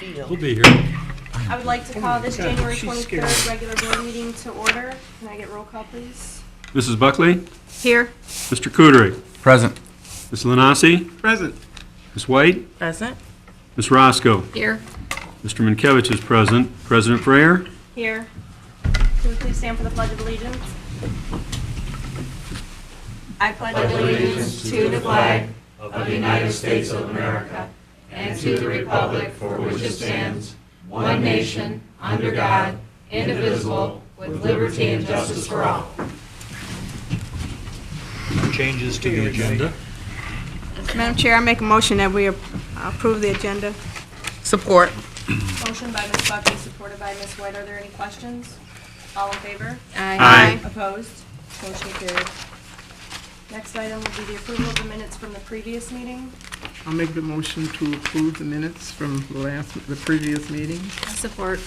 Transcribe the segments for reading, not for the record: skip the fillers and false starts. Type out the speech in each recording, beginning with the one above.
We'll be here. I would like to call this January 23rd regular board meeting to order. Can I get roll call, please? Mrs. Buckley? Here. Mr. Cootery? Present. Ms. Lanasi? Present. Ms. White? Present. Ms. Roscoe? Here. Mr. Minkevich is present. President Frayer? Here. Can we please stand for the Pledge of Allegiance? I pledge allegiance to the flag of the United States of America and to the republic for which it stands, one nation, under God, indivisible, with liberty and justice for all. Changes to the agenda. Madam Chair, I make a motion that we approve the agenda. Support. Motion by Ms. Buckley, supported by Ms. White. Are there any questions? All in favor? Aye. Opposed? Motion carried. Next item will be the approval of the minutes from the previous meeting. I'll make the motion to approve the minutes from the previous meeting. Support.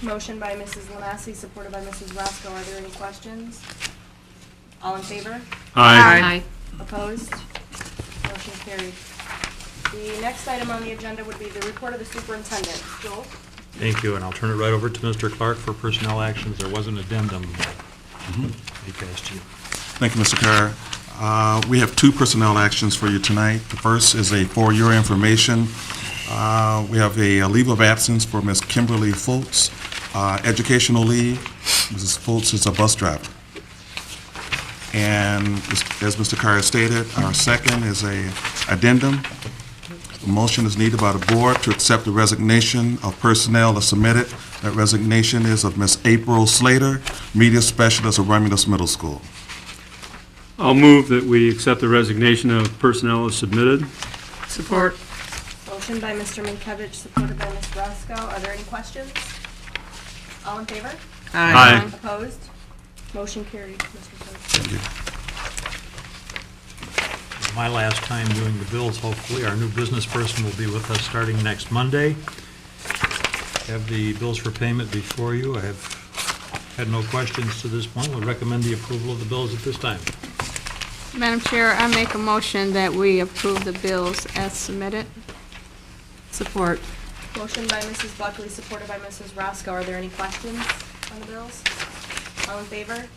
Motion by Mrs. Lanasi, supported by Mrs. Roscoe. Are there any questions? All in favor? Aye. Opposed? Motion carried. The next item on the agenda would be the report of the superintendent. Joel? Thank you, and I'll turn it right over to Mr. Clark for personnel actions. There was an addendum he passed you. Thank you, Mr. Carr. We have two personnel actions for you tonight. The first is for your information. We have a leave of absence for Ms. Kimberly Fultz, educational leave. Mrs. Fultz is a bus driver. And as Mr. Carr stated, our second is a addendum. A motion is needed by the board to accept the resignation of personnel as submitted. That resignation is of Ms. April Slater, media specialist of Romulus Middle School. I'll move that we accept the resignation of personnel as submitted. Support. Motion by Mr. Minkevich, supported by Ms. Roscoe. Are there any questions? All in favor? Aye. Opposed? Motion carried. Mr. Clerk. Thank you. My last time doing the bills, hopefully. Our new business person will be with us starting next Monday. Have the bills for payment before you. I have had no questions to this point. Would recommend the approval of the bills at this time. Madam Chair, I make a motion that we approve the bills as submitted. Support. Motion by Mrs. Buckley, supported by Mrs. Roscoe. Are there any questions on the bills? All in favor?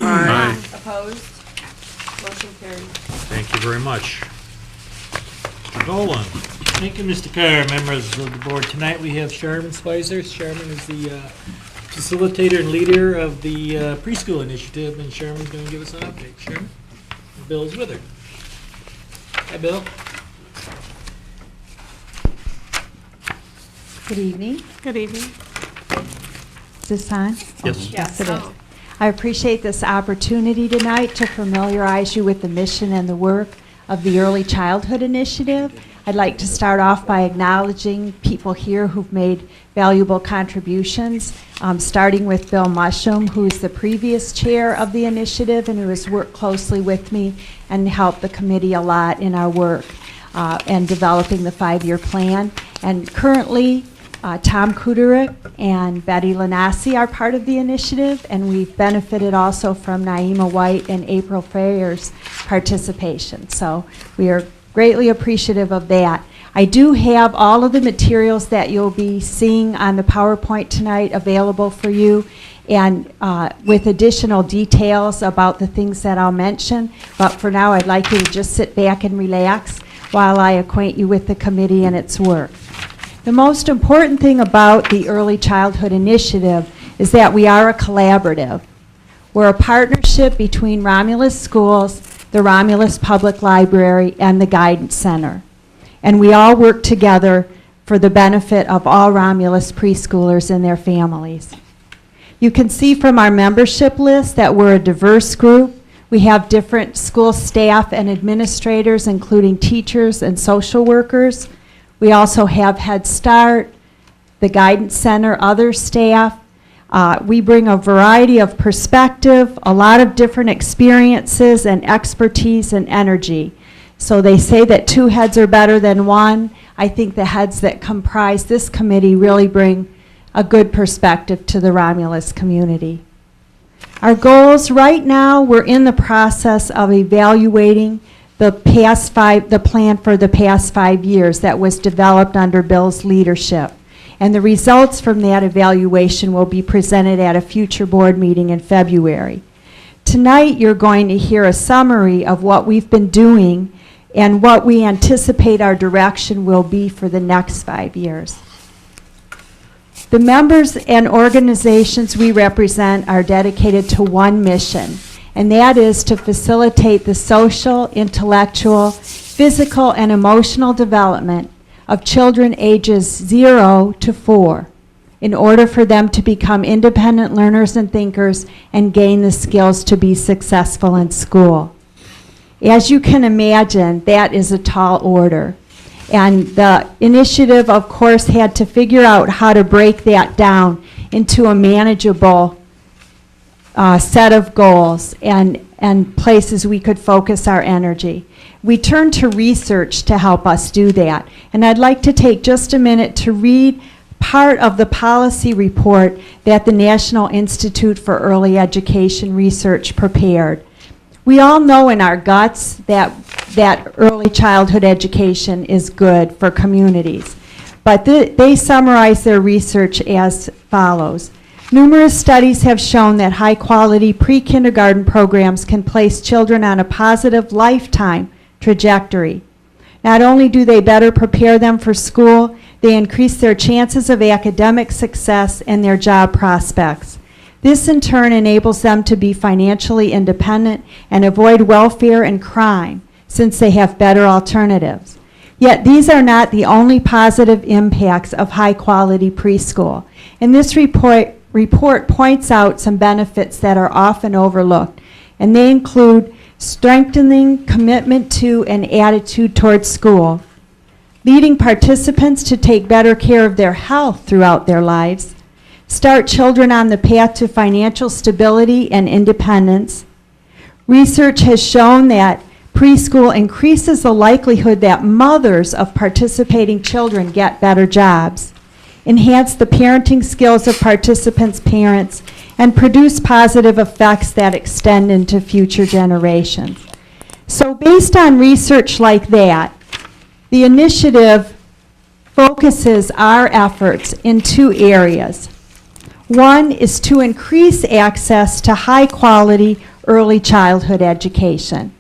Aye. Opposed? Motion carried. Thank you very much. Mr. Dolan. Thank you, Mr. Carr. Members of the board, tonight we have Sherman Spicer. Sherman is the facilitator and leader of the preschool initiative, and Sherman's going to give us an update. Sherman? Bill's with her. Hi, Bill. Good evening. Good evening. Is this on? Yes. Yes. It is. I appreciate this opportunity tonight to familiarize you with the mission and the work of the Early Childhood Initiative. I'd like to start off by acknowledging people here who've made valuable contributions, starting with Bill Musham, who's the previous chair of the initiative and who has worked closely with me and helped the committee a lot in our work and developing the 5-year plan. And currently, Tom Kuderik and Betty Lanasi are part of the initiative, and we've benefited also from Naima White and April Freyer's participation. So we are greatly appreciative of that. I do have all of the materials that you'll be seeing on the PowerPoint tonight available for you, and with additional details about the things that I'll mention. But for now, I'd like you to just sit back and relax while I acquaint you with the committee and its work. The most important thing about the Early Childhood Initiative is that we are a collaborative. We're a partnership between Romulus Schools, the Romulus Public Library, and the Guidance Center. And we all work together for the benefit of all Romulus preschoolers and their families. You can see from our membership list that we're a diverse group. We have different school staff and administrators, including teachers and social workers. We also have Head Start, the Guidance Center, other staff. We bring a variety of perspective, a lot of different experiences and expertise and energy. So they say that 2 heads are better than 1. I think the heads that comprise this committee really bring a good perspective to the Romulus community. Our goals right now, we're in the process of evaluating the plan for the past 5 years that was developed under Bill's leadership. And the results from that evaluation will be presented at a future board meeting in February. Tonight, you're going to hear a summary of what we've been doing and what we anticipate our direction will be for the next 5 years. The members and organizations we represent are dedicated to one mission, and that is to facilitate the social, intellectual, physical, and emotional development of children ages 0 to 4 in order for them to become independent learners and thinkers and gain the skills to be successful in school. As you can imagine, that is a tall order. And the initiative, of course, had to figure out how to break that down into a manageable set of goals and places we could focus our energy. We turned to research to help us do that. And I'd like to take just a minute to read part of the policy report that the National Institute for Early Education Research prepared. We all know in our guts that early childhood education is good for communities. But they summarize their research as follows. Numerous studies have shown that high-quality pre-kindergarten programs can place children on a positive lifetime trajectory. Not only do they better prepare them for school, they increase their chances of academic success and their job prospects. This in turn enables them to be financially independent and avoid welfare and crime, since they have better alternatives. Yet these are not the only positive impacts of high-quality preschool. And this report points out some benefits that are often overlooked, and they include strengthening commitment to and attitude towards school, leading participants to take better care of their health throughout their lives, start children on the path to financial stability and independence. Research has shown that preschool increases the likelihood that mothers of participating children get better jobs, enhance the parenting skills of participants' parents, and produce positive effects that extend into future generations. So based on research like that, the initiative focuses our efforts in 2 areas. One is to increase access to high-quality early childhood education.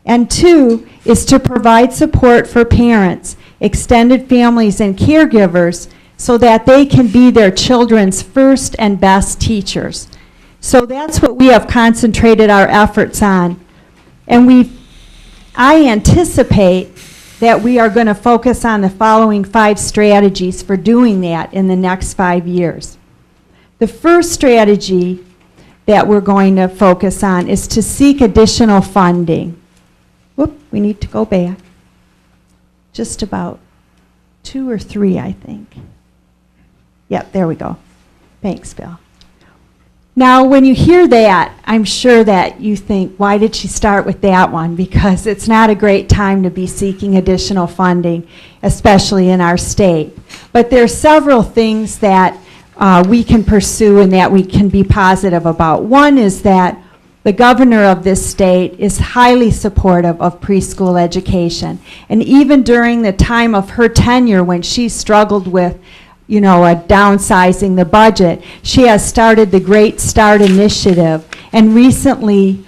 And 2 is to provide support for parents, extended families, and caregivers so that they can be their children's first and best teachers. So that's what we have concentrated our efforts on. And I anticipate that we are going to focus on the following 5 strategies for doing that in the next 5 years. The first strategy that we're going to focus on is to seek additional funding. Whoop, we need to go back. Just about 2 or 3, I think. Yep, there we go. Thanks, Bill. Now, when you hear that, I'm sure that you think, why did she start with that one? Because it's not a great time to be seeking additional funding, especially in our state. But there are several things that we can pursue and that we can be positive about. One is that the governor of this state is highly supportive of preschool education. And even during the time of her tenure when she struggled with downsizing the budget, she has started the Great Start Initiative, and recently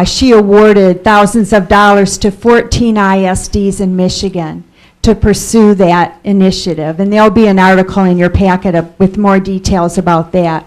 she awarded thousands of dollars to 14 ISDs in Michigan to pursue that initiative. And there'll be an article in your packet with more details about that.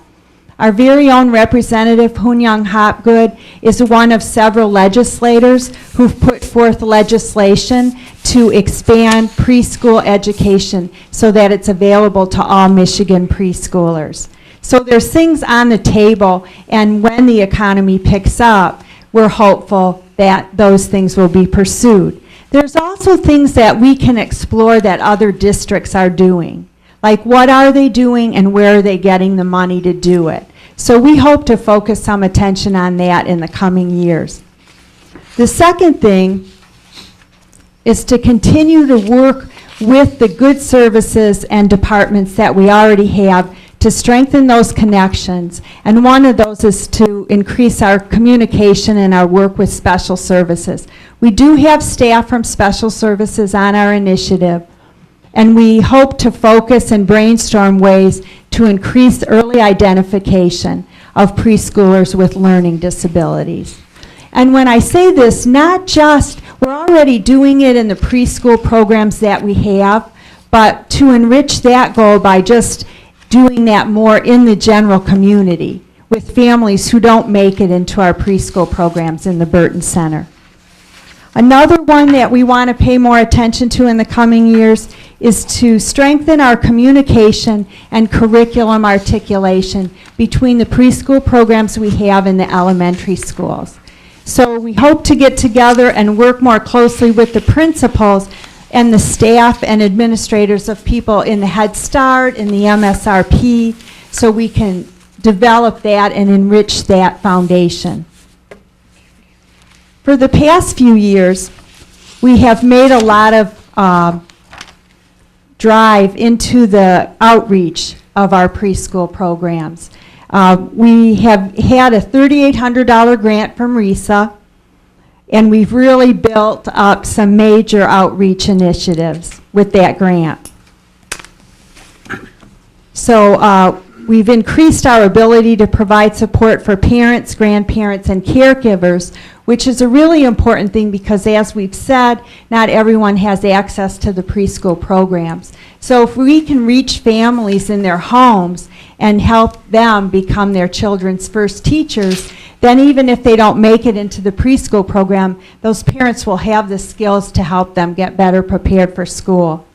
Our very own Representative Hoon-Young Hopgood is one of several legislators who've put forth legislation to expand preschool education so that it's available to all Michigan preschoolers. So there's things on the table, and when the economy picks up, we're hopeful that those things will be pursued. There's also things that we can explore that other districts are doing. Like, what are they doing and where are they getting the money to do it? So we hope to focus some attention on that in the coming years. The second thing is to continue to work with the good services and departments that we already have to strengthen those connections, and one of those is to increase our communication and our work with special services. We do have staff from special services on our initiative, and we hope to focus and brainstorm ways to increase early identification of preschoolers with learning disabilities. And when I say this, not just, we're already doing it in the preschool programs that we have, but to enrich that goal by just doing that more in the general community with families who don't make it into our preschool programs in the Burton Center. Another one that we want to pay more attention to in the coming years is to strengthen our communication and curriculum articulation between the preschool programs we have in the elementary schools. So we hope to get together and work more closely with the principals and the staff and administrators of people in the Head Start, in the MSRP, so we can develop that and enrich that foundation. For the past few years, we have made a lot of drive into the outreach of our preschool programs. We have had a $3,800 grant from RISA, and we've really built up some major outreach initiatives with that grant. So we've increased our ability to provide support for parents, grandparents, and caregivers, which is a really important thing because, as we've said, not everyone has access to the preschool programs. So if we can reach families in their homes and help them become their children's first teachers, then even if they don't make it into the preschool program, those parents will have the skills to help them get better prepared for school.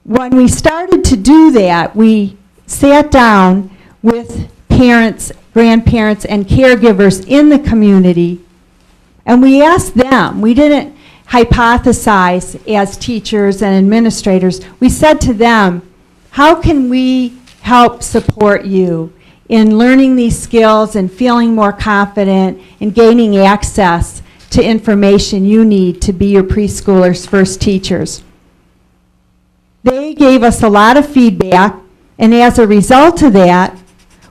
When we started to do that, we sat down with parents, grandparents, and caregivers in the community, and we asked them. We didn't hypothesize as teachers and administrators. We said to them, how can we help support you in learning these skills and feeling more confident and gaining access to information you need to be your preschoolers' first teachers? They gave us a lot of feedback, and as a result of that,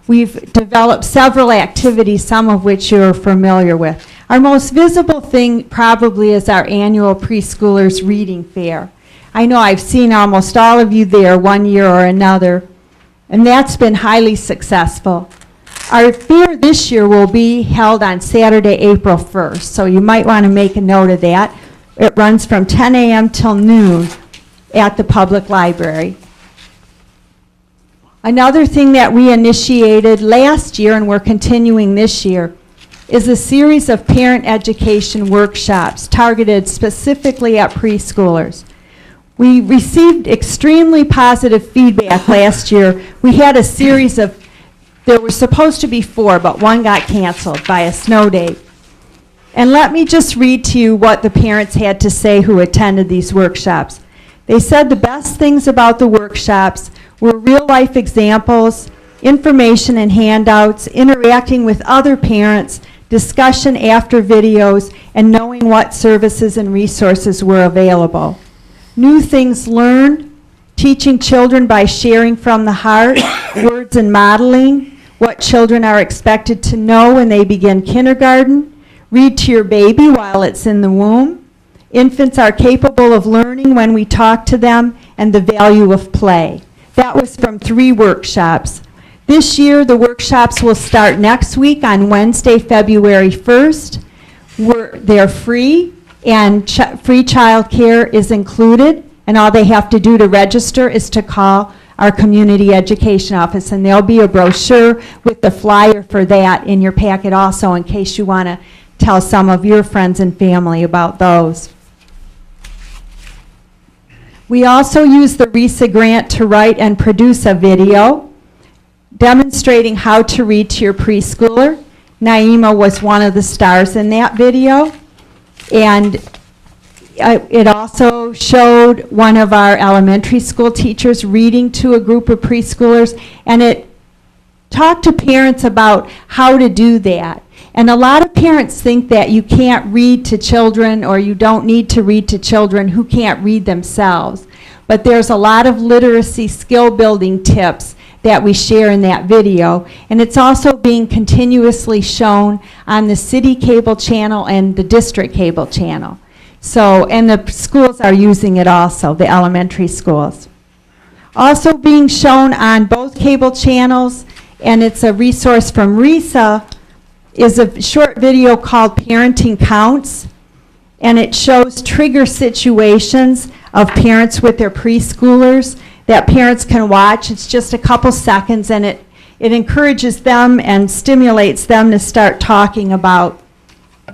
we've developed several activities, some of which you're familiar with. Our most visible thing probably is our annual preschoolers reading fair. I know I've seen almost all of you there one year or another, and that's been highly successful. Our fair this year will be held on Saturday, April 1st, so you might want to make a note of that. It runs from 10 a.m. till noon at the public library. Another thing that we initiated last year and we're continuing this year is a series of parent education workshops targeted specifically at preschoolers. We received extremely positive feedback last year. We had a series of, there were supposed to be 4, but one got canceled by a snow day. And let me just read to you what the parents had to say who attended these workshops. They said the best things about the workshops were real-life examples, information and handouts, interacting with other parents, discussion after videos, and knowing what services and resources were available. New things learned, teaching children by sharing from the heart, words and modeling, what children are expected to know when they begin kindergarten, read to your baby while it's in the womb. Infants are capable of learning when we talk to them, and the value of play. That was from 3 workshops. This year, the workshops will start next week on Wednesday, February 1st. They're free, and free child care is included, and all they have to do to register is to call our community education office, and there'll be a brochure with the flyer for that in your packet also, in case you want to tell some of your friends and family about those. We also use the RISA grant to write and produce a video demonstrating how to read to your preschooler. Naima was one of the stars in that video. And it also showed one of our elementary school teachers reading to a group of preschoolers, and it talked to parents about how to do that. And a lot of parents think that you can't read to children, or you don't need to read to children who can't read themselves. But there's a lot of literacy skill building tips that we share in that video. And it's also being continuously shown on the city cable channel and the district cable channel. So, and the schools are using it also, the elementary schools. Also being shown on both cable channels, and it's a resource from RISA, is a short video called Parenting Counts, and it shows trigger situations of parents with their preschoolers that parents can watch. It's just a couple seconds, and it encourages them and stimulates them to start talking about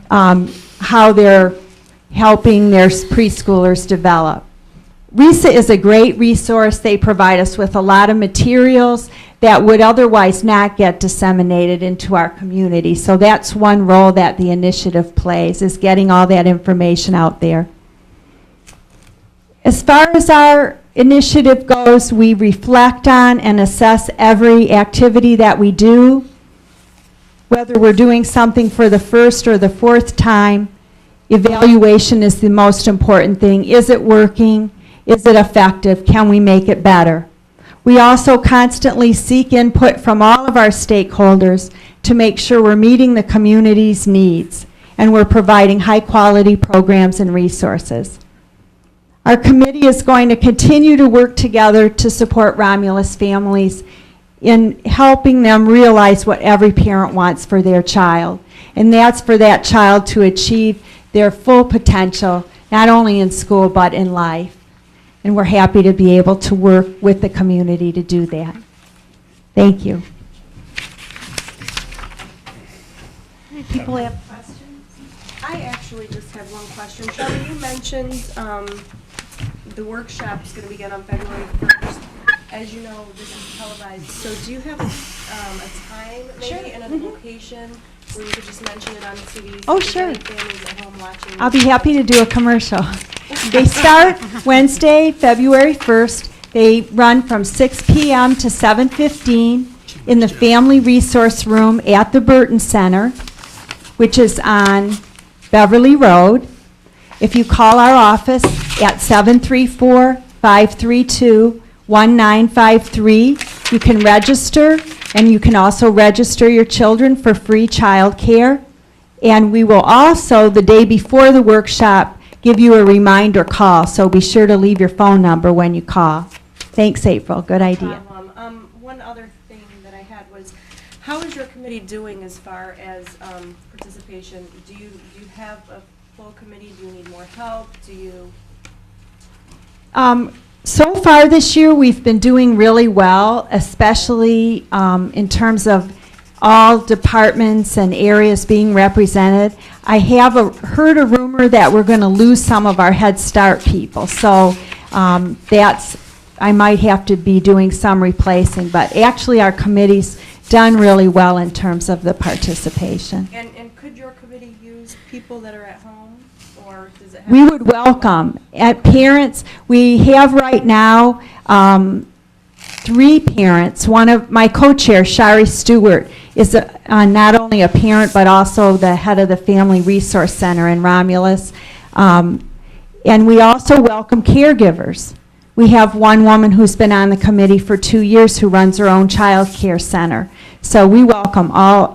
how they're helping their preschoolers develop. RISA is a great resource. They provide us with a lot of materials that would otherwise not get disseminated into our community. So that's one role that the initiative plays, is getting all that information out there. As far as our initiative goes, we reflect on and assess every activity that we do, whether we're doing something for the first or the fourth time. Evaluation is the most important thing. Is it working? Is it effective? Can we make it better? We also constantly seek input from all of our stakeholders to make sure we're meeting the community's needs and we're providing high-quality programs and resources. Our committee is going to continue to work together to support Romulus families in helping them realize what every parent wants for their child. And that's for that child to achieve their full potential, not only in school but in life. And we're happy to be able to work with the community to do that. Thank you. People have questions? I actually just have one question. Shelby, you mentioned the workshop's going to begin on February 1st. As you know, this is televised. So do you have a time, maybe, and a location where you could just mention it on TV? Oh, so sure. any families at home watching? I'll be happy to do a commercial. They start Wednesday, February 1st. They run from 6 p.m. to 7:15 in the Family Resource Room at the Burton Center, which is on Beverly Road. If you call our office at 734-532-1953, you can register, and you can also register your children for free child care. And we will also, the day before the workshop, give you a reminder call, so be sure to leave your phone number when you call. Thanks, April. Good idea. One other thing that I had was, how is your committee doing as far as participation? Do you have a full committee? Do you need more help? Do you? So far this year, we've been doing really well, especially in terms of all departments and areas being represented. I have heard a rumor that we're going to lose some of our Head Start people, so I might have to be doing some replacing, but actually our committee's done really well in terms of the participation. And could your committee use people that are at home, or does it have? We would welcome parents. We have right now 3 parents. One of my co-chair, Shari Stewart, is not only a parent but also the head of the Family Resource Center in Romulus. And we also welcome caregivers. We have one woman who's been on the committee for 2 years who runs her own child care center. So we welcome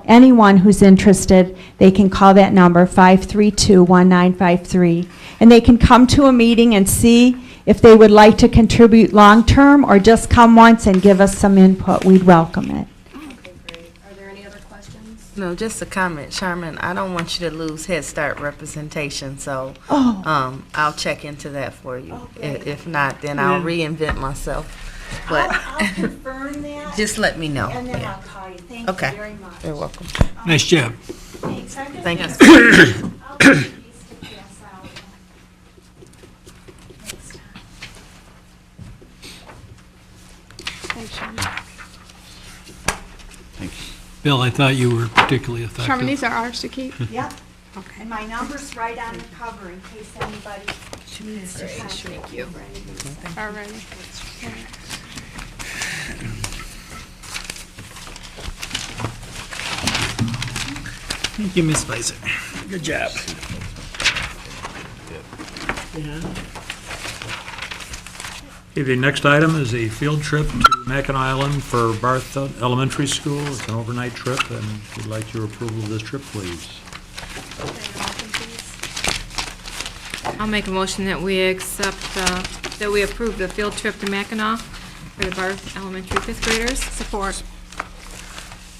anyone who's interested. They can call that number, 532-1953. And they can come to a meeting and see if they would like to contribute long-term or just come once and give us some input. We'd welcome it. Okay, great. Are there any other questions? No, just a comment, Sherman. I don't want you to lose Head Start representation, so I'll check into that for you. Okay. If not, then I'll reinvent myself. But I'll confirm that, just let me know. and then Yeah. I'll call you. Thank Okay. you very much. You're welcome. Nice job. Thanks. I'm just Thank you. gonna- I'll leave these to pass out next time. Thanks, Sherman. Bill, I thought you were particularly Sherman, these effective. are ours to keep? Yep. Okay. And my number's right on the cover in case anybody needs to contact you for anything. All right. Thank you, Ms. Spicer. Good job. Okay, the next item is a field trip to Mackinac Island for Barth Elementary School. It's an overnight trip, and we'd like your approval of this trip, please. I'll make a motion that we accept, that we approve the field trip to Mackinac for the Barth Elementary fifth graders. Support.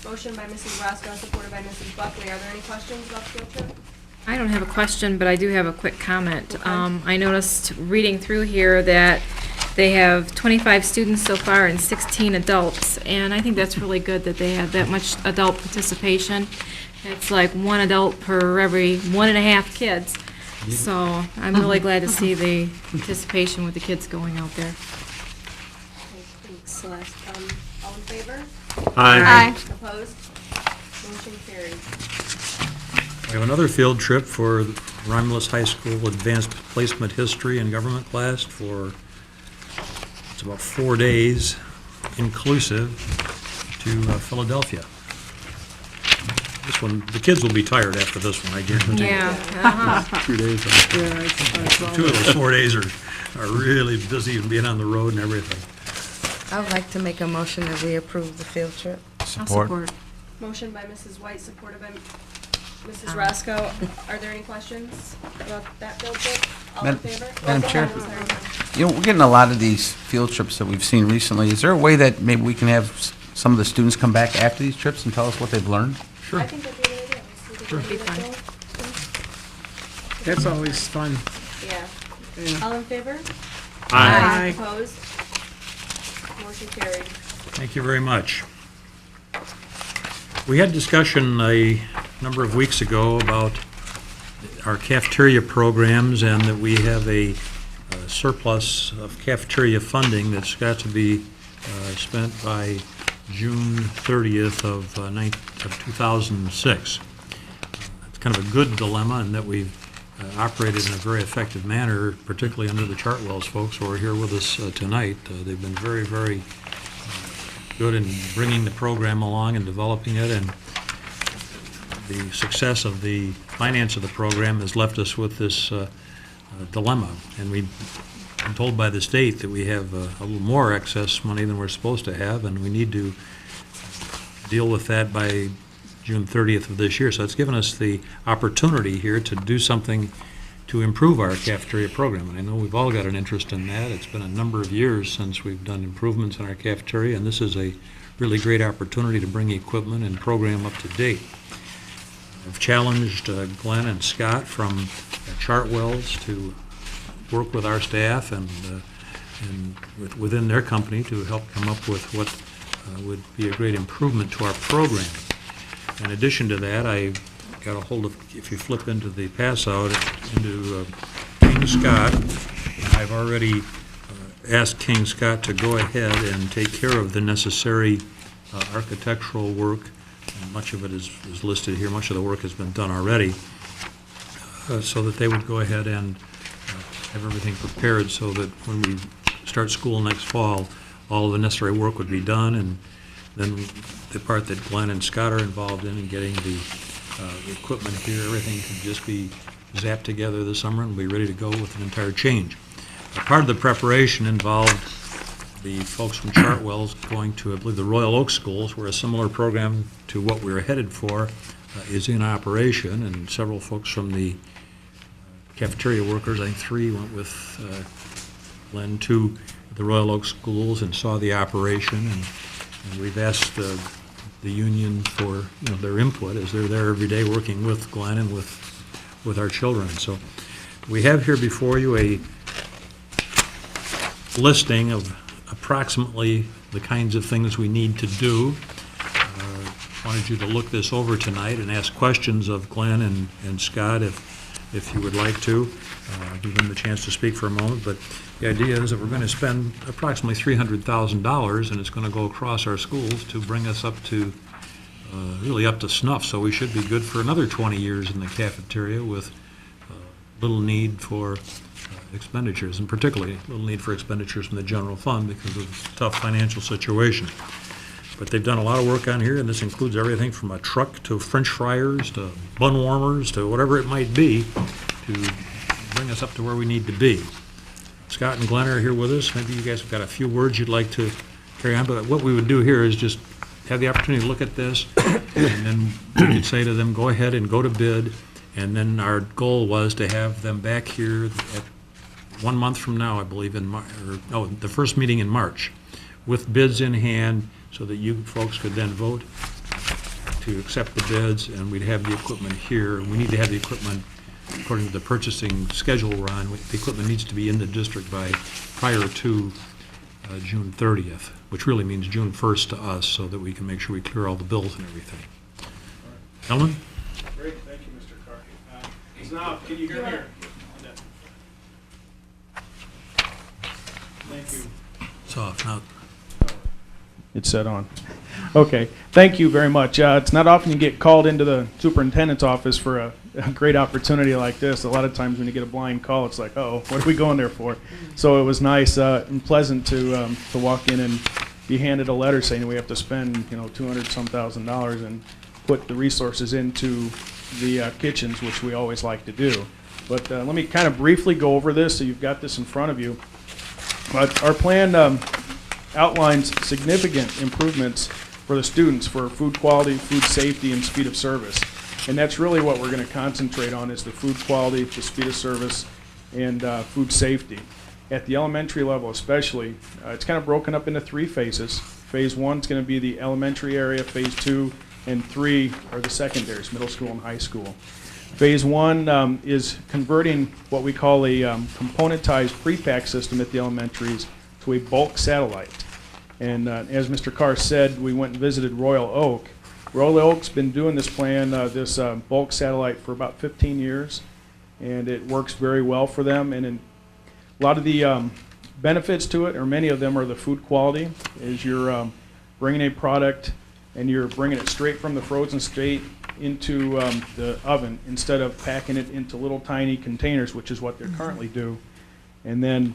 Motion by Mrs. Roscoe, supported by Mrs. Buckley. Are there any questions about the field trip? I don't have a question, but I do have a quick comment. Okay. I noticed reading through here that they have 25 students so far and 16 adults, and I think that's really good that they have that much adult participation. It's like one adult per every 1.5 kids. So I'm really glad to see the participation with the kids going out there. Thanks, Celeste. All in favor? Aye. Opposed? Motion carried. We have another field trip for the Romulus High School Advanced Placement History and Government class for, it's about 4 days inclusive to Philadelphia. This one, the kids will be tired after this one, I guarantee. Yeah. Uh-huh. 2 days. Yeah, I saw 2 of that. those 4 days are really busy and being on the road and everything. I would like to make a motion that we approve the field trip. I'll support. Motion by Mrs. White, supported by Mrs. Roscoe. Are there any questions about that field trip? All in favor? Madam Go Chair? ahead, I'm sorry. You know, we're getting a lot of these field trips that we've seen recently. Is there a way that maybe we can have some of the students come back after these trips and tell us what they've learned? I think that'd be a good idea. Let's see if we can do that, Joel. That's always fun. Yeah. Yeah. All in favor? Aye. Opposed? Motion carried. Thank you very much. We had discussion a number of weeks ago about our cafeteria programs and that we have a surplus of cafeteria funding that's got to be spent by June 30th of 2006. It's kind of a good dilemma in that we've operated in a very effective manner, particularly under the Chartwells folks who are here with us tonight. They've been very, very good in bringing the program along and developing it, and the success of the finance of the program has left us with this dilemma. And we've been told by the state that we have a little more excess money than we're supposed to have, and we need to deal with that by June 30th of this year. So it's given us the opportunity here to do something to improve our cafeteria program. And I know we've all got an interest in that. It's been a number of years since we've done improvements in our cafeteria, and this is a really great opportunity to bring equipment and program up to date. I've challenged Glenn and Scott from Chartwells to work with our staff and within their company to help come up with what would be a great improvement to our program. In addition to that, I got a hold of, if you flip into the pass out, into King Scott, and I've already asked King Scott to go ahead and take care of the necessary architectural work. And much of it is listed here. Much of the work has been done already, so that they would go ahead and have everything prepared so that when we start school next fall, all of the necessary work would be done, and then the part that Glenn and Scott are involved in getting the equipment here, everything could just be zapped together this summer and be ready to go with an entire change. Part of the preparation involved the folks from Chartwells going to, I believe, the Royal Oak Schools, where a similar program to what we were headed for is in operation, and several folks from the cafeteria workers, I think 3 went with Glenn to the Royal Oak Schools and saw the operation, and we've asked the union for their input as they're there every day working with Glenn and with our children. So we have here before you a listing of approximately the kinds of things we need to do. Wanted you to look this over tonight and ask questions of Glenn and Scott if you would like to. Give them the chance to speak for a moment, but the idea is that we're going to spend approximately $300,000, and it's going to go across our schools to bring us up to, really up to snuff. So we should be good for another 20 years in the cafeteria with little need for expenditures, and particularly little need for expenditures from the general fund because of the tough financial situation. But they've done a lot of work on here, and this includes everything from a truck to French fryers to bun warmers to whatever it might be to bring us up to where we need to be. Scott and Glenn are here with us. Maybe you guys have got a few words you'd like to carry on, but what we would do here is just have the opportunity to look at this, and then we could say to them, go ahead and go to bid, and then our goal was to have them back here at 1 month from now, I believe, the first meeting in March, with bids in hand, so that you folks could then vote to accept the bids, and we'd have the equipment here. We need to have the equipment, according to the purchasing schedule we're on, the equipment needs to be in the district prior to June 30th, which really means June 1st to us, so that we can make sure we clear all the bills and everything. Ellen? Great, thank you, Mr. Carr. So now, can you hear me? Thank you. It's off now. It's set on. Okay, thank you very much. It's not often you get called into the superintendent's office for a great opportunity like this. A lot of times when you get a blind call, it's like, oh, what are we going there for? So it was nice and pleasant to walk in and be handed a letter saying we have to spend, $200-some thousand and put the resources into the kitchens, which we always like to do. But let me kind of briefly go over this so you've got this in front of you. But our plan outlines significant improvements for the students for food quality, food safety, and speed of service. And that's really what we're going to concentrate on, is the food quality, the speed of service, and food safety. At the elementary level especially, it's kind of broken up into 3 phases. Phase 1 is going to be the elementary area. Phase 2 and 3 are the secondaries, middle school and high school. Phase 1 is converting what we call a componentized pre-pack system at the elementaries to a bulk satellite. And as Mr. Carr said, we went and visited Royal Oak. Royal Oak's been doing this plan, this bulk satellite, for about 15 years, and it works very well for them. And a lot of the benefits to it, or many of them, are the food quality, is you're bringing a product and you're bringing it straight from the frozen state into the oven instead of packing it into little tiny containers, which is what they currently do. And then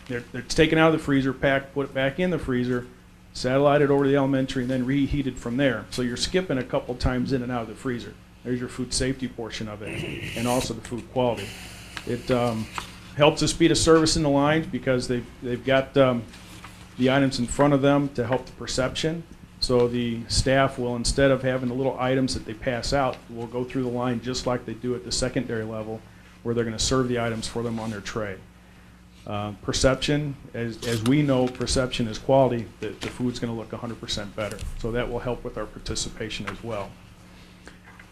it's taken out of the freezer, packed, put it back in the freezer, satellited over to the elementary, and then reheated from there. So you're skipping a couple times in and out of the freezer. There's your food safety portion of it, and also the food quality. It helps the speed of service in the lines because they've got the items in front of them to help the perception. So the staff will, instead of having the little items that they pass out, will go through the line just like they do at the secondary level, where they're going to serve the items for them on their tray. Perception, as we know, perception is quality. The food's going to look 100% better. So that will help with our participation as well.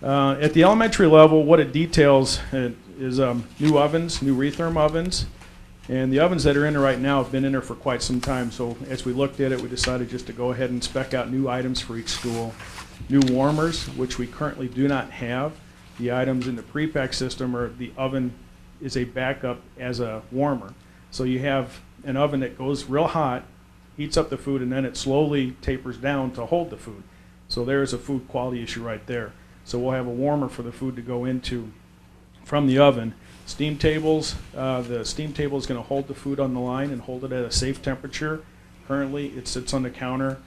At the elementary level, what it details is new ovens, new retherm ovens. And the ovens that are in there right now have been in there for quite some time. So as we looked at it, we decided just to go ahead and spec out new items for each school. New warmers, which we currently do not have. The items in the pre-pack system, or the oven is a backup as a warmer. So you have an oven that goes real hot, heats up the food, and then it slowly tapers down to hold the food. So there's a food quality issue right there. So we'll have a warmer for the food to go into from the oven. Steam tables, the steam table is going to hold the food on the line and hold it at a safe temperature. Currently, it sits on the counter.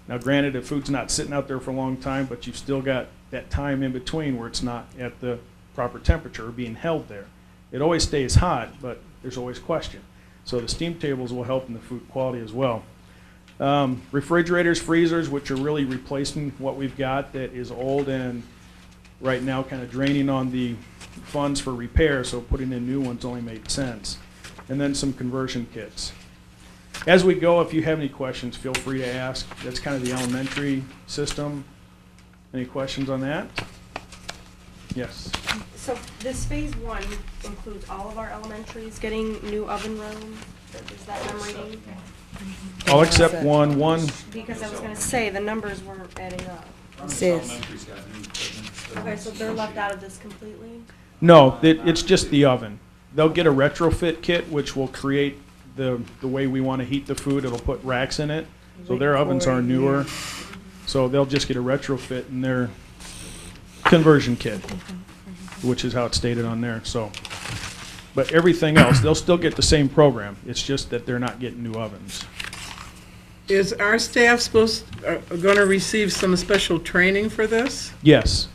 Now, granted, the food's not sitting out there for a long time, but you've still got that time in between where it's not at the proper temperature or being held there. It always stays hot, but there's always question. So the steam tables will help in the food quality as well. Refrigerators, freezers, which are really replacing what we've got that is old and right now kind of draining on the funds for repair, so putting in new ones only made sense. And then some conversion kits. As we go, if you have any questions, feel free to ask. That's kind of the elementary system. Any questions on that? Yes. So this phase 1 includes all of our elementaries getting new oven rooms? Is that what I'm reading? All except one. Because I was going to say, the numbers weren't adding up. Okay, so they're left out of this completely? No, it's just the oven. They'll get a retrofit kit, which will create the way we want to heat the food. It'll put racks in it. So their ovens are newer. So they'll just get a retrofit in their conversion kit, which is how it's stated on there. So, but everything else, they'll still get the same program. It's just that they're not getting new ovens. Is our staff going to receive some special training for this? Yes.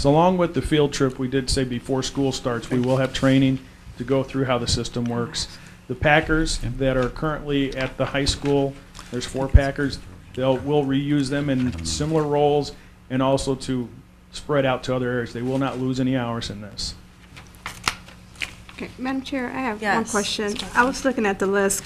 Along with the field trip, we did say before school starts, we will have training to go through how the system works. The packers that are currently at the high school, there's 4 packers, we'll reuse them in similar roles and also to spread out to other areas. They will not lose any hours in this. Okay, Madam Chair, I have one Yes. question. I was looking at the list.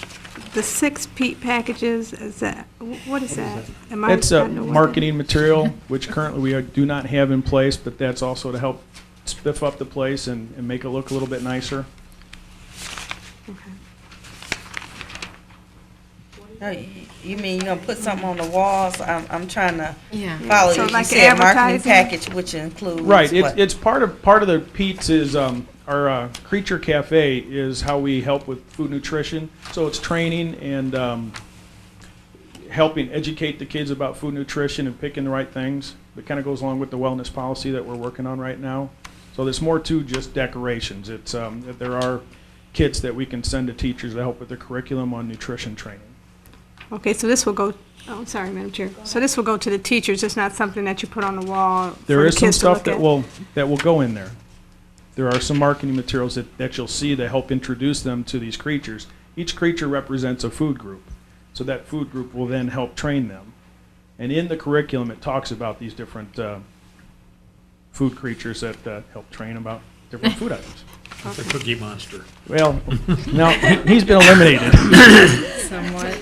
The 6 peat packages, is that, what is that? Am I- It's I a know what marketing material, which currently we do not have in place, but that's also to help spiff up the place and make it look a little bit nicer. that- okay. No, you mean you're gonna put something on the walls? I'm trying to Yeah. follow So you. You like said marketing advertising? package, which includes Right, what? it's part of the Pete's is, our Creature Cafe is how we help with food nutrition. So it's training and helping educate the kids about food nutrition and picking the right things. It kind of goes along with the wellness policy that we're working on right now. So there's more to just decorations. It's, that there are kits that we can send to teachers to help with their curriculum on nutrition training. Okay, so this will go, oh, I'm sorry, Madam Chair. So this will go to the teachers, it's not something that you put on the wall for There the is some kids to stuff look that at? will go in there. There are some marketing materials that you'll see that help introduce them to these creatures. Each creature represents a food group, so that food group will then help train them. And in the curriculum, it talks about these different food creatures that help train about different food items. The Cookie Monster. Well, no, he's been eliminated. Somewhat.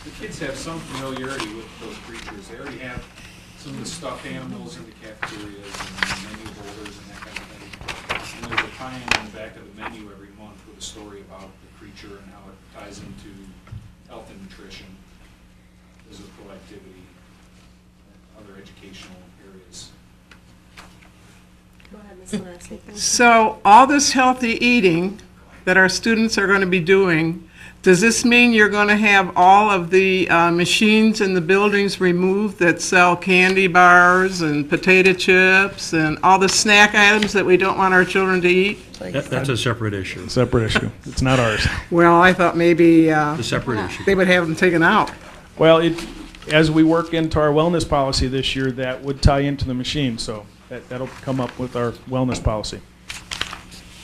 The kids have some familiarity with those creatures. They already have some of the stuffed animals in the cafeterias and menu holders and that kind of thing. And there's a tie-in on the back of the menu every month with a story about the creature and how it ties into health and nutrition, physical activity, and other educational areas. Go ahead, Ms. Lassie. So all this healthy eating that our students are going to be doing, does this mean you're going to have all of the machines in the buildings removed that sell candy bars and potato chips and all the snack items that we don't want our children to eat? That's a separate issue. Separate issue. It's not ours. Well, I thought maybe A separate issue. they would have them taken out. Well, as we work into our wellness policy this year, that would tie into the machine, so that'll come up with our wellness policy.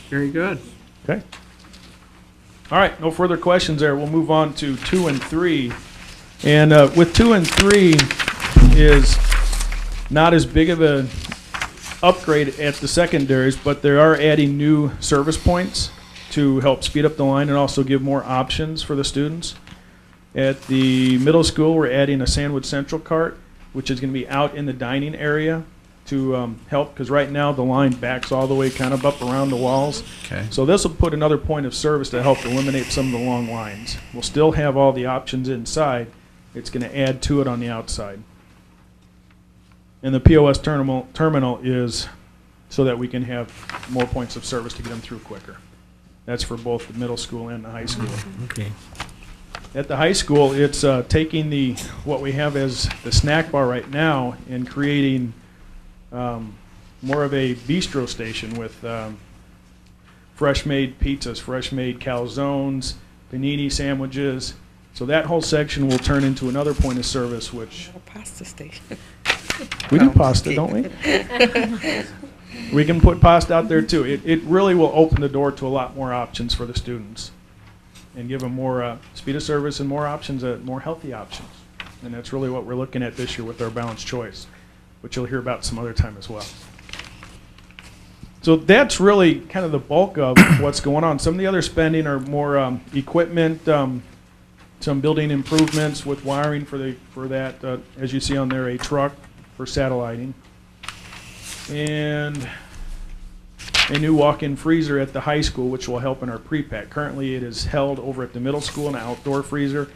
Very good. Okay. All right, no further questions there. We'll move on to 2 and 3. And with 2 and 3 is not as big of an upgrade at the secondaries, but they are adding new service points to help speed up the line and also give more options for the students. At the middle school, we're adding a Sandwich Central cart, which is going to be out in the dining area to help, because right now the line backs all the way kind of up around the walls. Okay. So this will put another point of service to help eliminate some of the long lines. We'll still have all the options inside. It's going to add to it on the outside. And the POS terminal is so that we can have more points of service to get them through quicker. That's for both the middle school and the high school. Okay. At the high school, it's taking what we have as the snack bar right now and creating more of a bistro station with fresh-made pizzas, fresh-made calzones, panini sandwiches. So that whole section will turn into another point of service, which A pasta station. we do pasta, don't we? We can put pasta out there too. It really will open the door to a lot more options for the students and give them more speed of service and more options, more healthy options. And that's really what we're looking at this year with our balanced choice, which you'll hear about some other time as well. So that's really kind of the bulk of what's going on. Some of the other spending are more equipment, some building improvements with wiring for that, as you see on there, a truck for satelliting, and a new walk-in freezer at the high school, which will help in our pre-pack. Currently, it is held over at the middle school in an outdoor freezer.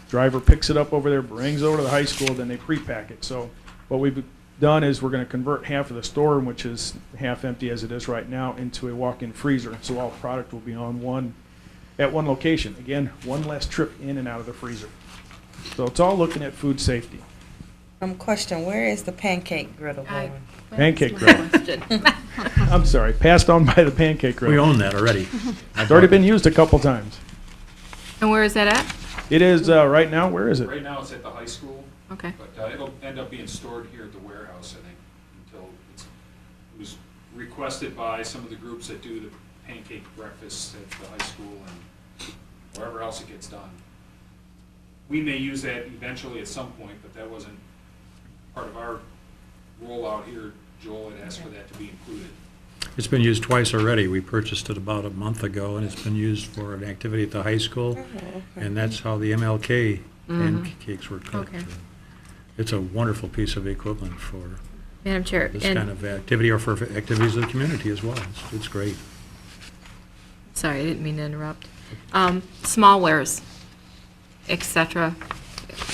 Driver picks it up over there, brings it over to the high school, then they pre-pack it. So what we've done is we're going to convert half of the storeroom, which is half empty as it is right now, into a walk-in freezer. So all product will be on at one location. Again, one less trip in and out of the freezer. So it's all looking at food safety. Question, where is the pancake griddle going? Pancake griddle. I'm sorry, passed on by the pancake griddle. We own that already. It's already been used a couple times. And where is that at? It is, right now, where is it? Right now, it's at the high school. Okay. But it'll end up being stored here at the warehouse, I think, until it was requested by some of the groups that do the pancake breakfast at the high school, and however else it gets done. We may use that eventually at some point, but that wasn't part of our rollout here. Joel had asked for that to be included. It's been used twice already. We purchased it about a month ago, and it's been used for an activity at the high school, and that's how the MLK pancakes were cooked. Okay. It's a wonderful piece of equipment for Madam Chair, this and, kind of activity, or for activities of the community as well. It's great. sorry, I didn't mean to interrupt. Small wares, et cetera,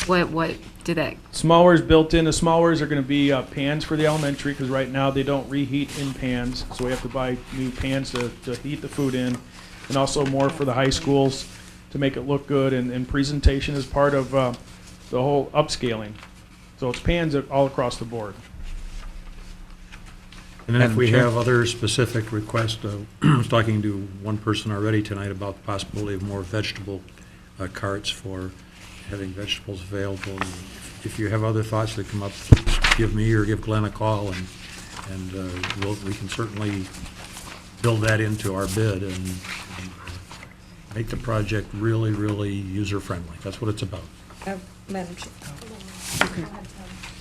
what did that, Smallwares built in. The smallwares are going to be pans for the elementary, because right now they don't reheat in pans, so we have to buy new pans to heat the food in, and also more for the high schools to make it look good, and presentation is part of the whole upscaling. So it's pans all across the board. And then if Madam we Chair? have other specific requests, I was talking to one person already tonight about the possibility of more vegetable carts for having vegetables available. And if you have other thoughts that come up, please give me or give Glenn a call, and we can certainly build that into our bid and make the project really, really user-friendly. That's what it's about. Madam Chair.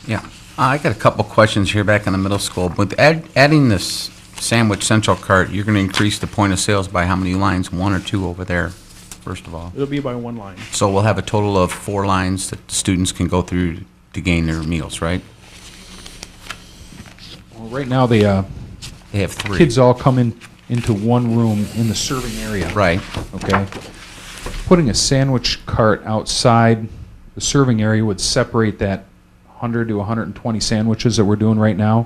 Yeah, I got a couple questions here back in the middle school. With adding this Sandwich Central cart, you're going to increase the point of sales by how many lines? 1 or 2 over there, first of all? It'll be by one line. So we'll have a total of 4 lines that the students can go through to gain their meals, right? Well, right now, they have 3. kids all come into one room in the serving area. Right. Okay. Putting a sandwich cart outside the serving area would separate that 100 to 120 sandwiches that we're doing right now,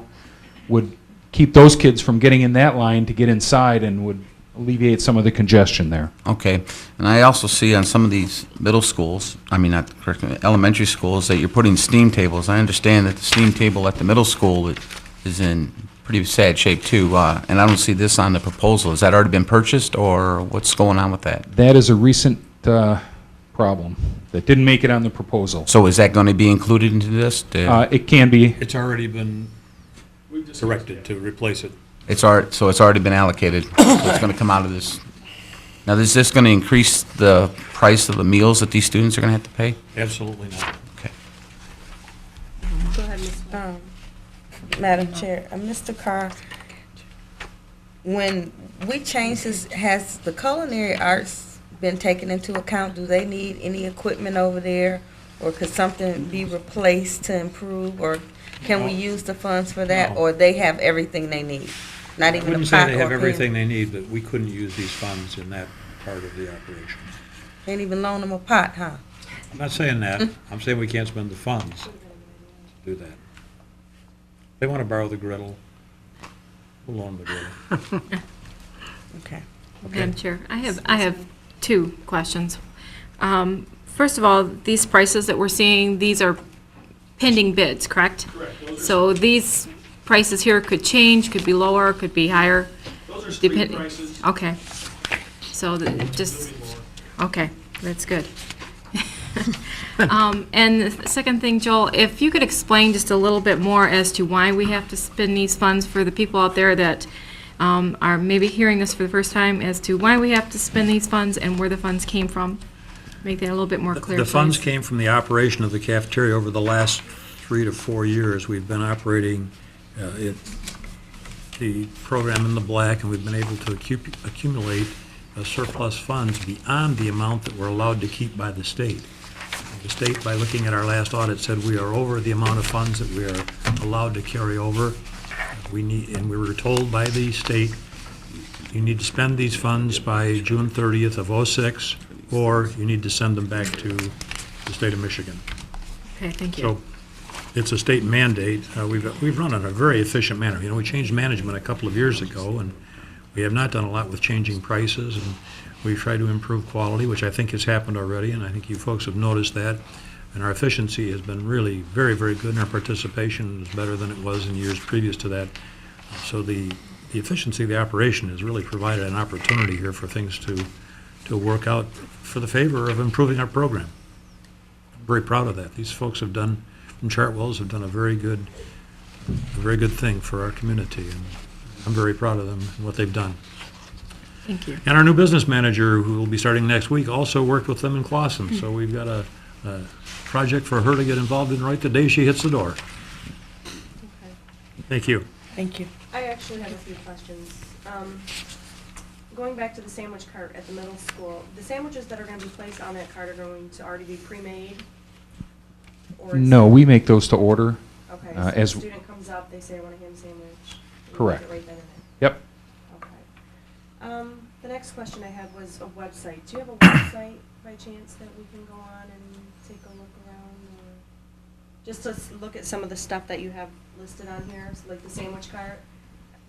would keep those kids from getting in that line to get inside, and would alleviate some of the congestion there. Okay. And I also see on some of these middle schools, elementary schools, that you're putting steam tables. I understand that the steam table at the middle school is in pretty sad shape too, and I don't see this on the proposal. Has that already been purchased, or what's going on with that? That is a recent problem that didn't make it on the proposal. So is that going to be included into this? It can be. It's already been directed to replace it. So it's already been allocated, so it's going to come out of this. Now, is this going to increase the price of the meals that these students are going to have to pay? Absolutely not. Okay. Go ahead, Ms. Madam Chair, Mr. Carr, when we changed this, has the culinary arts been taken into account? Do they need any equipment over there, or could something be replaced to improve, or can we use the funds for that, or they have everything they need? Not I even a wouldn't pot say or they have pan? everything they need, but we couldn't use these funds in that part of the operation. Can't even loan them a pot, huh? I'm not saying that. I'm saying we can't spend the funds to do that. They want to borrow the griddle, we'll loan the griddle. Okay. Madam Chair, I have 2 questions. First of all, these prices that we're seeing, these are pending bids, correct? Correct. So these prices here could change, could be lower, could be higher? Those are street Depend- prices. Okay. So just, okay, that's good. And the second thing, Joel, if you could explain just a little bit more as to why we have to spend these funds for the people out there that are maybe hearing this for the first time, as to why we have to spend these funds and where the funds came from. Make that a little bit more clear, The funds please. came from the operation of the cafeteria over the last 3 to 4 years. We've been operating the program in the black, and we've been able to accumulate surplus funds beyond the amount that we're allowed to keep by the state. The state, by looking at our last audit, said we are over the amount of funds that we are allowed to carry over. And we were told by the state, you need to spend these funds by June 30th of '06, or you need to send them back to the state of Michigan. Okay, thank you. So it's a state mandate. We've run in a very efficient manner. You know, we changed management a couple of years ago, and we have not done a lot with changing prices, and we try to improve quality, which I think has happened already, and I think you folks have noticed that. And our efficiency has been really very, very good, and our participation is better than it was in years previous to that. So the efficiency of the operation has really provided an opportunity here for things to work out for the favor of improving our program. I'm very proud of that. These folks have done, from Chartwell's, have done a very good thing for our community, and I'm very proud of them and what they've done. Thank you. And our new business manager, who will be starting next week, also worked with them in Clausen. So we've got a project for her to get involved in right the day she hits the door. Thank you. Thank you. I actually have a few questions. Going back to the sandwich cart at the middle school, the sandwiches that are going to be placed on that cart are going to already be pre-made? Or is- No, we make those to order. Okay, uh, so as- the student comes up, they say, I want a ham sandwich. you Correct. make it right then and there. Yep. Okay. The next question I had was a website. Do you have a website by chance that we can go on and take a look around, or just to look at some of the stuff that you have listed on here, so like the sandwich cart?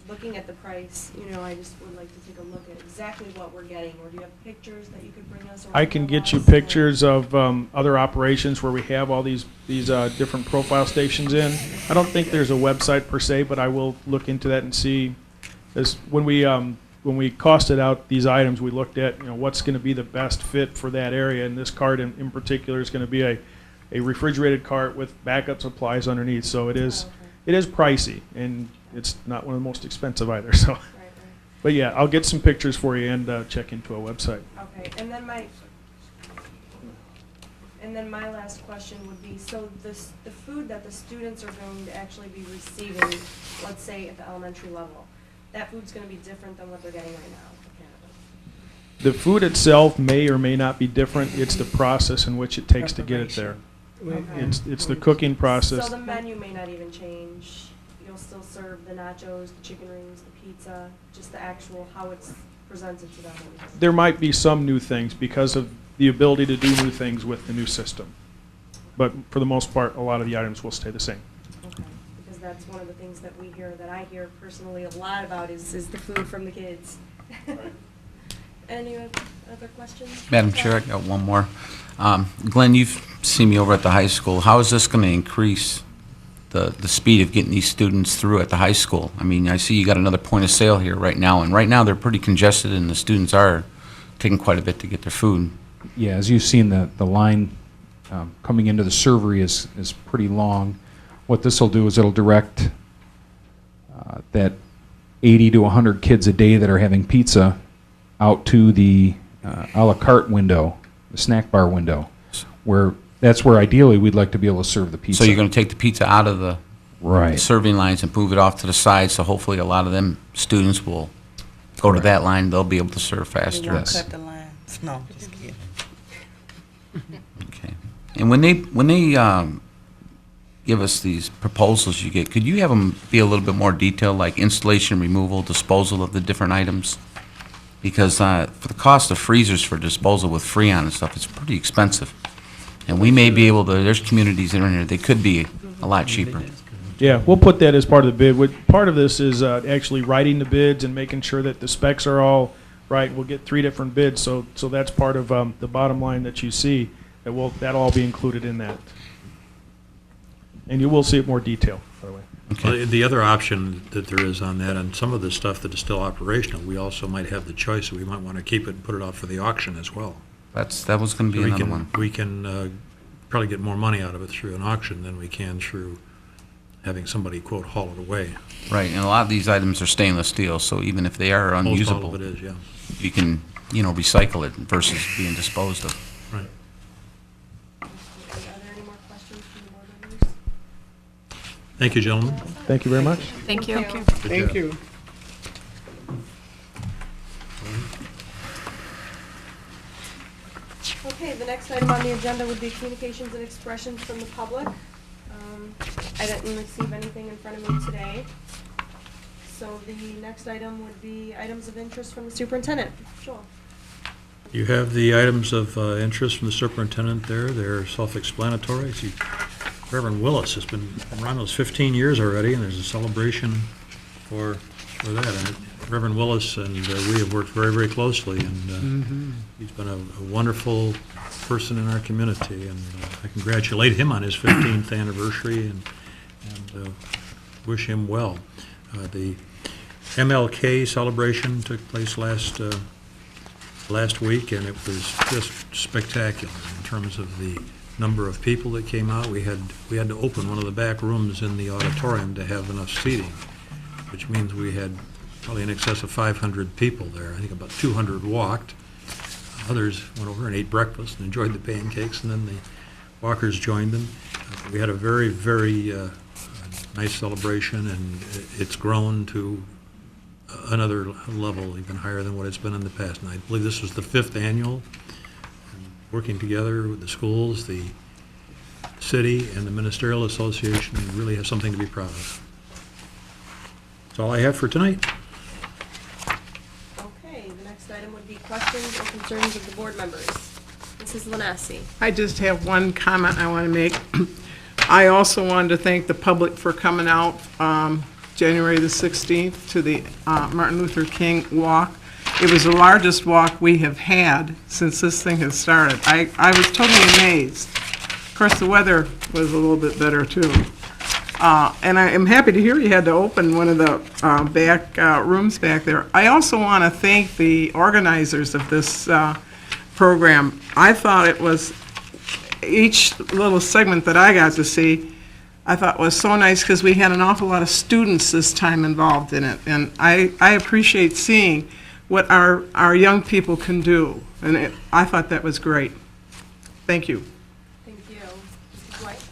Looking at the price, I just would like to take a look at exactly what we're getting, or do you have pictures that you could bring us? Or I can get you email us, or- pictures of other operations where we have all these different profile stations in. I don't think there's a website per se, but I will look into that and see. As when we costed out these items, we looked at what's going to be the best fit for that area, and this cart in particular is going to be a refrigerated cart with backup supplies underneath. So it is pricey, and it's not one of the most expensive either. So, Right. but yeah, I'll get some pictures for you and check into a website. Okay, and then my last question would be, so the food that the students are going to actually be receiving, let's say at the elementary level, that food's going to be different than what they're getting right now, apparently. The food itself may or may not be different. It's the process in which it takes to get it there. Okay. It's the cooking process. So the menu may not even change. You'll still serve the nachos, the chicken rings, the pizza, just the actual how it's presented to them. There might be some new things because of the ability to do new things with the new system. But for the most part, a lot of the items will stay the same. Okay, because that's one of the things that I hear personally a lot about is the food from the kids. Any other questions? Madam Chair, I got one more. Glenn, you've seen me over at the high school. How is this going to increase the speed of getting these students through at the high school? I mean, I see you got another point of sale here right now, and right now they're pretty congested, and the students are taking quite a bit to get their food. Yeah, as you've seen, the line coming into the servery is pretty long. What this will do is it'll direct that 80 to 100 kids a day that are having pizza out to the a la carte window, the snack bar window, that's where ideally we'd like to be able to serve the pizza. So you're going to take the pizza out of the Right. serving lines and move it off to the side, so hopefully a lot of them students will go to that line, they'll be able to serve We faster. won't cut the lines. No, just kidding. Okay. And when they give us these proposals you get, could you have them be a little bit more detailed, like installation, removal, disposal of the different items? Because for the cost of freezers for disposal with Freon and stuff, it's pretty expensive. And we may be able to, there's communities in here, they could be a lot cheaper. Yeah, we'll put that as part of the bid. Part of this is actually writing the bids and making sure that the specs are all right. We'll get 3 different bids, so that's part of the bottom line that you see. That'll all be included in that. And you will see it more detailed, by the way. Well, the other option that there is on that, and some of the stuff that is still operational, we also might have the choice, we might want to keep it and put it out for the auction as well. That was going to be So another one. we can probably get more money out of it through an auction than we can through having somebody, quote, haul it away. Right, and a lot of these items are stainless steel, so even if they are Most unusable, all of it is, yeah. you can, recycle it versus being disposed of. Right. Are there any more questions from the board members? Thank you, gentlemen. Thank you very much. Thank you. Thank you. Okay, the next item on the agenda would be communications and expressions from the public. I didn't receive anything in front of me today. So the next item would be items of interest from the superintendent. Joel. You have the items of interest from the superintendent there. They're self-explanatory. See, Reverend Willis has been around those 15 years already, and there's a celebration for that. And Reverend Willis and we have worked very, very closely, and he's been a wonderful person in our community, and I congratulate him on his 15th anniversary and wish him well. The MLK celebration took place last week, and it was just spectacular in terms of the number of people that came out. We had to open one of the back rooms in the auditorium to have enough seating, which means we had probably in excess of 500 people there. I think about 200 walked. Others went over and ate breakfast and enjoyed the pancakes, and then the walkers joined them. We had a very, very nice celebration, and it's grown to another level, even higher than what it's been in the past. And I believe this was the 5th annual, working together with the schools, the city, and the Ministerial Association. We really have something to be proud of. That's all I have for tonight. Okay, the next item would be questions or concerns of the board members. Mrs. Lanassi. I just have one comment I want to make. I also wanted to thank the public for coming out January the 16th to the Martin Luther King Walk. It was the largest walk we have had since this thing has started. I was totally amazed. Of course, the weather was a little bit better, too. And I am happy to hear you had to open one of the back rooms back there. I also want to thank the organizers of this program. I thought it was, each little segment that I got to see, I thought was so nice because we had an awful lot of students this time involved in it. And I appreciate seeing what our young people can do. And I thought that was great. Thank you. Thank you. Mrs. White.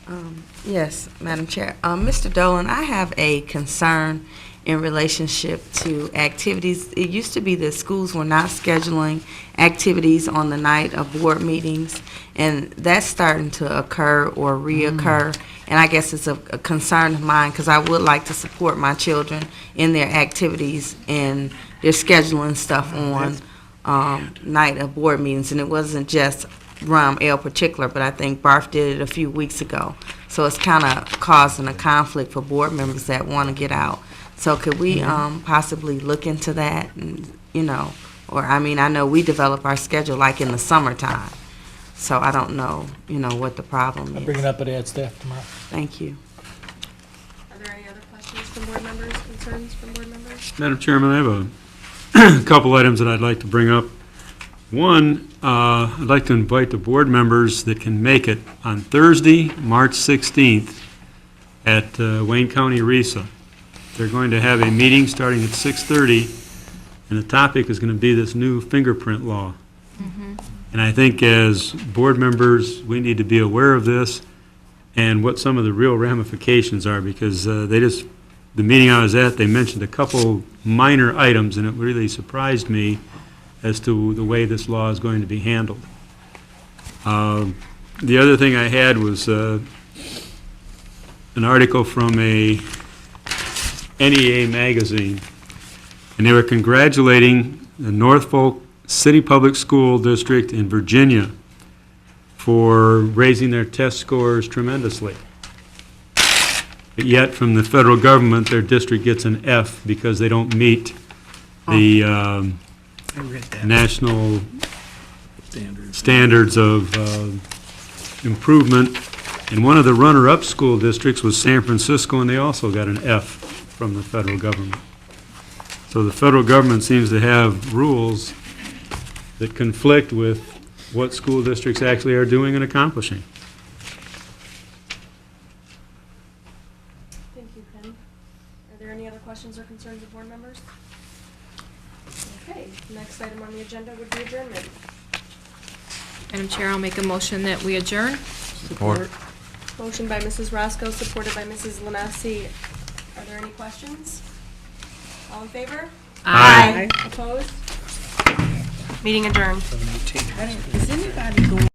Yes, Madam Chair. Mr. Dolan, I have a concern in relationship to activities. It used to be that schools were not scheduling activities on the night of board meetings, and that's starting to occur or reoccur. And I guess it's a concern of mine because I would like to support my children in their activities, and they're scheduling stuff on night of board meetings. And it wasn't just Rom-L particular, but I think Barth did it a few weeks ago. So it's kind of causing a conflict for board members that want to get out. So could we possibly look into that, and, you know, or, I mean, I know we develop our schedule like in the summertime. So I don't know, you know, what the problem I'll is. bring it up at ad staff tomorrow. Thank you. Are there any other questions from board members, concerns from board members? Madam Chairman, I have a couple items that I'd like to bring up. One, I'd like to invite the board members that can make it on Thursday, March 16th at Wayne County RESA. They're going to have a meeting starting at 6:30, and the topic is going to be this new fingerprint law. And I think as board members, we need to be aware of this and what some of the real ramifications are, because the meeting I was at, they mentioned a couple minor items, and it really surprised me as to the way this law is going to be handled. The other thing I had was an article from a NEA magazine, and they were congratulating the Norfolk City Public School District in Virginia for raising their test scores tremendously. But yet, from the federal government, their district gets an F because they don't meet the national standards of improvement. And one of the runner-up school districts was San Francisco, and they also got an F from the federal government. So the federal government seems to have rules that conflict with what school districts actually are doing and accomplishing. Thank you, Ken. Are there any other questions or concerns of board members? Okay, next item on the agenda would be adjournment. Madam Chair, I'll make a motion that we adjourn. Support. Motion by Mrs. Roscoe, supported by Mrs. Lanassi. Are there any questions? All in favor? Aye. Opposed? Meeting adjourned. Is anybody going?